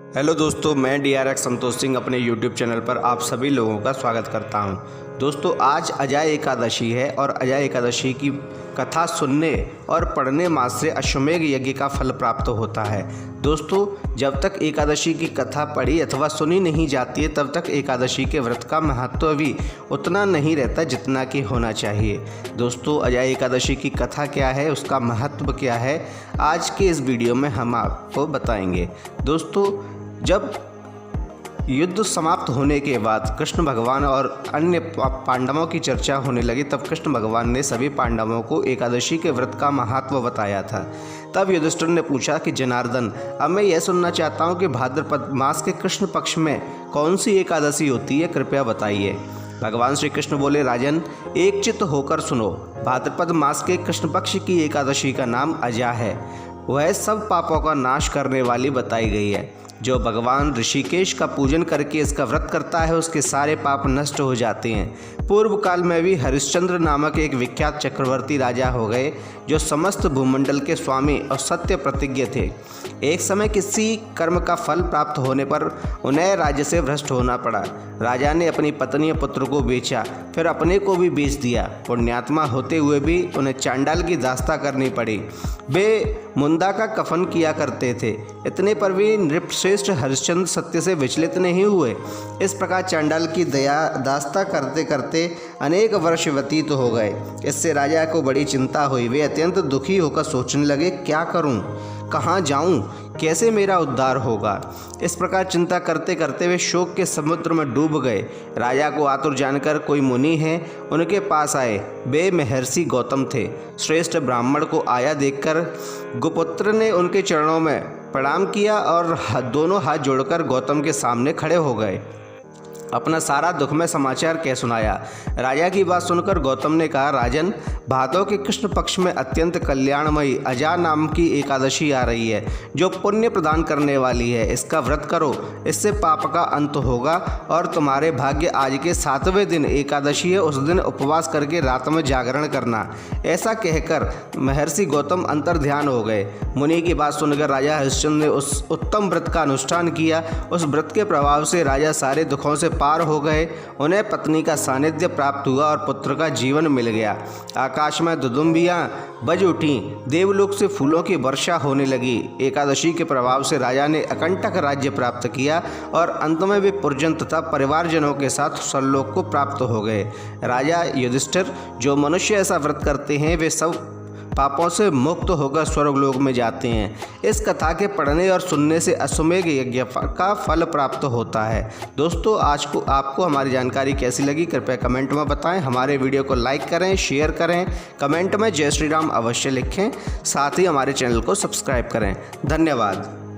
Hello दोस्तों, मैं DRX Santosh Singh अपने YouTube चैनल पर आप सभी लोगों का स्वागत करता हूं। दोस्तों, आज अजय एकादशी है और अजय एकादशी की कथा सुनने और पढ़ने मात्र से अश्वमेध यज्ञ का फल प्राप्त होता है। दोस्तों, जब तक एकादशी की कथा पढ़ी अथवा सुनी नहीं जाती है तब तक एकादशी के व्रत का महत्व भी उतना नहीं रहता जितना कि होना चाहिए। दोस्तों, अजय एकादशी की कथा क्या है, उसका महत्व क्या है, आज के इस वीडियो में हम आपको बताएंगे। दोस्तों, जब युद्ध समाप्त होने के बाद कृष्ण भगवान और अन्य पांडवों की चर्चा होने लगी, तब कृष्ण भगवान ने सभी पांडवों को एकादशी के व्रत का महत्व बताया था। तब युधिष्ठिर ने पूछा कि जनार्दन, अब मैं यह सुनना चाहता हूँ कि भाद्रपद मास के कृष्ण पक्ष में कौन सी एकादशी होती है, कृपया बताइए। भगवान श्री कृष्ण बोले, राजन, एक चित्त होकर सुनो। भाद्रपद मास के कृष्ण पक्ष की एकादशी का नाम अजा है। वह सब पापों का नाश करने वाली बताई गई है। जो भगवान ऋषिकेश का पूजन करके इसका व्रत करता है उसके सारे पाप नष्ट हो जाते हैं। पूर्व काल में भी हरिश्चंद्र नामक एक विख्यात चक्रवर्ती राजा हो गए जो समस्त भूमंडल के स्वामी और सत्य प्रतिज्ञ थे। एक समय किसी कर्म का फल प्राप्त होने पर उन्हें राज्य से भ्रष्ट होना पड़ा। राजा ने अपनी पत्नी और पुत्र को बेचा, फिर अपने को भी बेच दिया। पुण्यात्मा होते हुए भी उन्हें चांडाल की दास्ता करनी पड़ी। वे मुंदा का कफन किया करते थे। इतने पर भी नृपश्रेष्ठ हरिश्चंद्र सत्य से विचलित नहीं हुए। इस प्रकार चांडाल की दास्ता करते करते अनेक वर्ष व्यतीत हो गए। इससे राजा को बड़ी चिंता हुई। वे अत्यंत दुखी होकर सोचने लगे, क्या करूं, कहाँ जाऊं, कैसे मेरा उद्धार होगा। इस प्रकार चिंता करते करते वे शोक के समुद्र में डूब गए। राजा को आतुर जानकर कोई मुनि हैं उनके पास आए। वे महर्षि गौतम थे। श्रेष्ठ ब्राह्मण को आया देखकर गुपुत्र ने उनके चरणों में प्रणाम किया और दोनों हाथ जोड़कर गौतम के सामने खड़े हो गए। अपना सारा दुखमय समाचार कह सुनाया। राजा की बात सुनकर गौतम ने कहा, राजन, भादों के कृष्ण पक्ष में अत्यंत कल्याणमयी अजा नाम की एकादशी आ रही है जो पुण्य प्रदान करने वाली है। इसका व्रत करो, इससे पाप का अंत होगा और तुम्हारे भाग्य। आज के 7वें दिन एकादशी है, उस दिन उपवास करके रात में जागरण करना। ऐसा कहकर महर्षि गौतम अंतर ध्यान हो गए। मुनि की बात सुनकर राजा हरिश्चंद्र ने उस उत्तम व्रत का अनुष्ठान किया। उस व्रत के प्रभाव से राजा सारे दुखों से पार हो गए। उन्हें पत्नी का सानिध्य प्राप्त हुआ और पुत्र का जीवन मिल गया। आकाश में दुदुम्बियां बज उठी, देवलोक से फूलों की वर्षा होने लगी। एकादशी के प्रभाव से राजा ने अकंटक राज्य प्राप्त किया और अंत में वे पुरजन तथा परिवारजनों के साथ स्वर्लोक को प्राप्त हो गए। राजा युधिष्ठिर, जो मनुष्य ऐसा व्रत करते हैं वे सब पापों से मुक्त होकर स्वर्गलोक में जाते हैं। इस कथा के पढ़ने और सुनने से अश्वमेध यज्ञ का फल प्राप्त होता है। दोस्तों, आज को आपको हमारी जानकारी कैसी लगी, कृपया कमेंट में बताएं। हमारे वीडियो को लाइक करें, शेयर करें, कमेंट में जय श्री राम अवश्य लिखें। साथ ही हमारे चैनल को सब्सक्राइब करें। धन्यवाद।